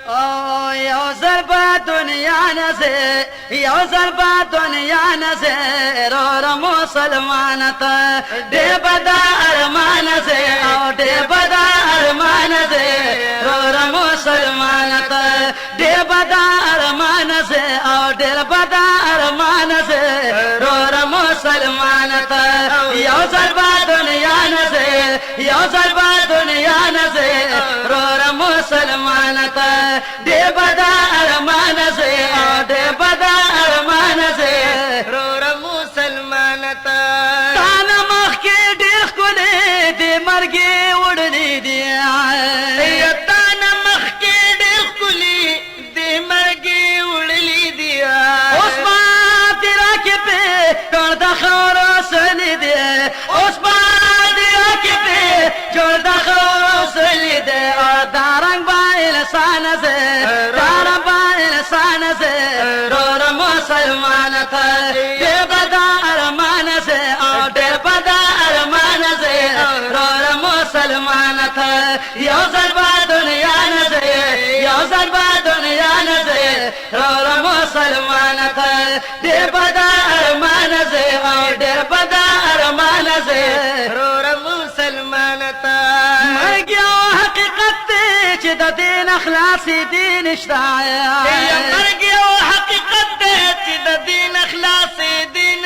ओ यो ज़रबा दुनिया न से यो ज़रबा दुनिया न से रो रो मुसलमान दे बदा अरमान से ओ दे बदा अरमान से रो रो मुसलमान दे बदा अरमान से ओ दे बदा अरमान से रो रो मुसलमान यो ज़रबा दुनिया न से यो ज़रबा दुनिया न से रो रो मुसलमान दे बदा अरमान से ओ दे बदा अरमान से रो रो मुसलमान तान मख के देख को ले दे मरगे उड़नी दिया तान मख के कुली दे मरगे उड़ली दिया उस बात तेरा के पे कर दखरो सली दे उस बात तेरा के पे जोड़ दखरो सली दे और दारंग बाइल सान से दारंग बाइल सान से रो रो मुसलमान दे बदा अरमान से और दे बदा अरमान से रो रो मुसलमान यो ज़रबा दुनिया न से यो ज़रबा दुनिया न से रो रो मुसलमान दे बदा अरमान से और दे बदा अरमान से रो रो मुसलमान मर गया हकीकत च दिन अखलासी दिन इश्ताया मर गया हकीकत च दिन अखलासी दिन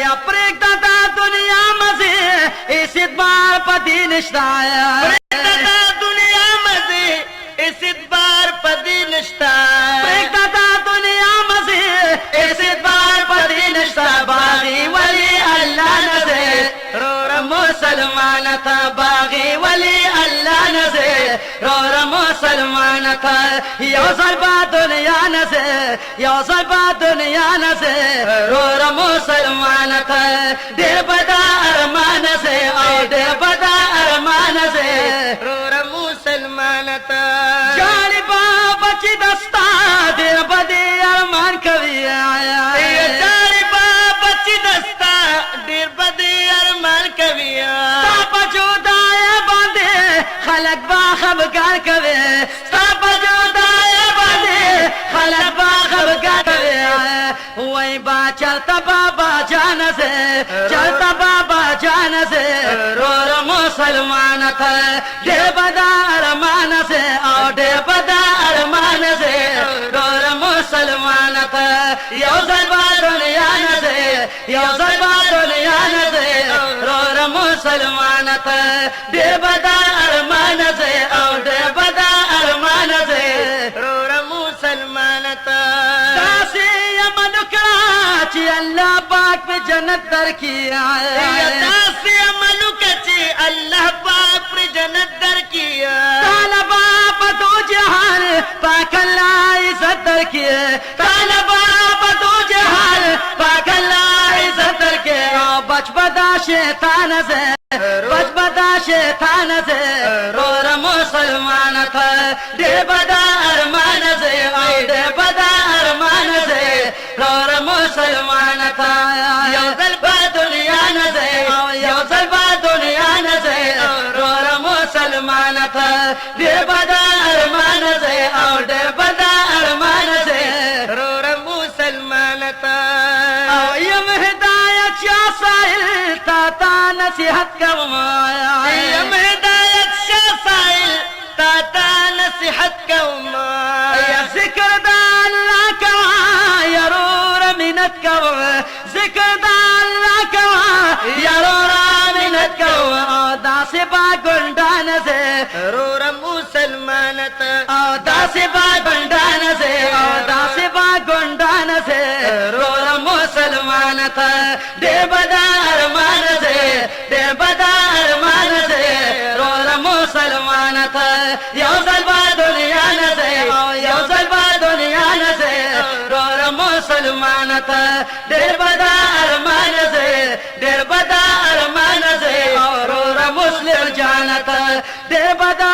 या प्रेक दादा दुनिया मजे इस बार पदी निश्ताया दुनिया मजे इस बार पदी निष्ठा प्रेक दादा दुनिया मजे इस बार पदी निश्ता बागी वली अल्लाह नजे रो रो मुसलमान बागी वली अल्लाह नजे रो रो मुसलमान यो ज़रबा दुनिया नजे यो ज़रबा दुनिया नजे रो रो मुसलमान दे बदा अरमान से और दे बदा अरमान से रो रो मुसलमान जानी बची दस्ता दे बदे अरमान कभी आया जारी बची दस्ता देर बदे अरमान कविया जुदाए बांधे खलक बाखब गार कवे जुदाए बांधे खलक बाखब गार कवे वही बा चलता बाबा जान से चलता बाबा जान से रो रो मुसलमान दे बदा अरमान से और दे बदा अरमान से रो रो मुसलमान यो ज़रबा दुनिया न से यो ज़रबा दुनिया न से रो रो मुसलमान दे बदा अरमान से और दे बदा अरमान से रो रो मुसलमान दासी यमन कराची अल्लाह पाक पे जन्नत दर की दासी मलुक अल्लाह पाक पे जन्नत दर किया ताला बाप तो जहान पाक अल्लाह इज्जत दर की ताला बाप तो जहान पाक अल्लाह इज्जत दर के बच बदा शैतान से बच बदा शैतान से रो रो मुसलमान दे बदा अरमान से दे बदा अरमान से रो रो मुसलमान यो ज़रबा दुनिया न से यो ज़रबा दुनिया न से रो रो मुसलमान दे बदा अरमान से और दे बदा अरमान से रो रो मुसलमान यम हिदायत शाह साहिल ताता नसीहत कमाया यम हिदायत शाह साहिल ताता नसीहत कौमा या जिक्र अल्लाह का यरूर मिनत का जिक्र अल्लाह का यरूर मिनत का दासे बा गुंडान से रो रो मुसलमान दासे बा गुंडान से दासे बा गुंडान से रो रो मुसलमान दे बदा अरमान से दे बदा अरमान से रो रो मुसलमान यो ज़रबा दुनिया न से यो ज़रबा दुनिया न से रो रो मुसलमान दे बदा अरमान से दे बदा अरमान से रो रो मुस्लिम जानत दे बदा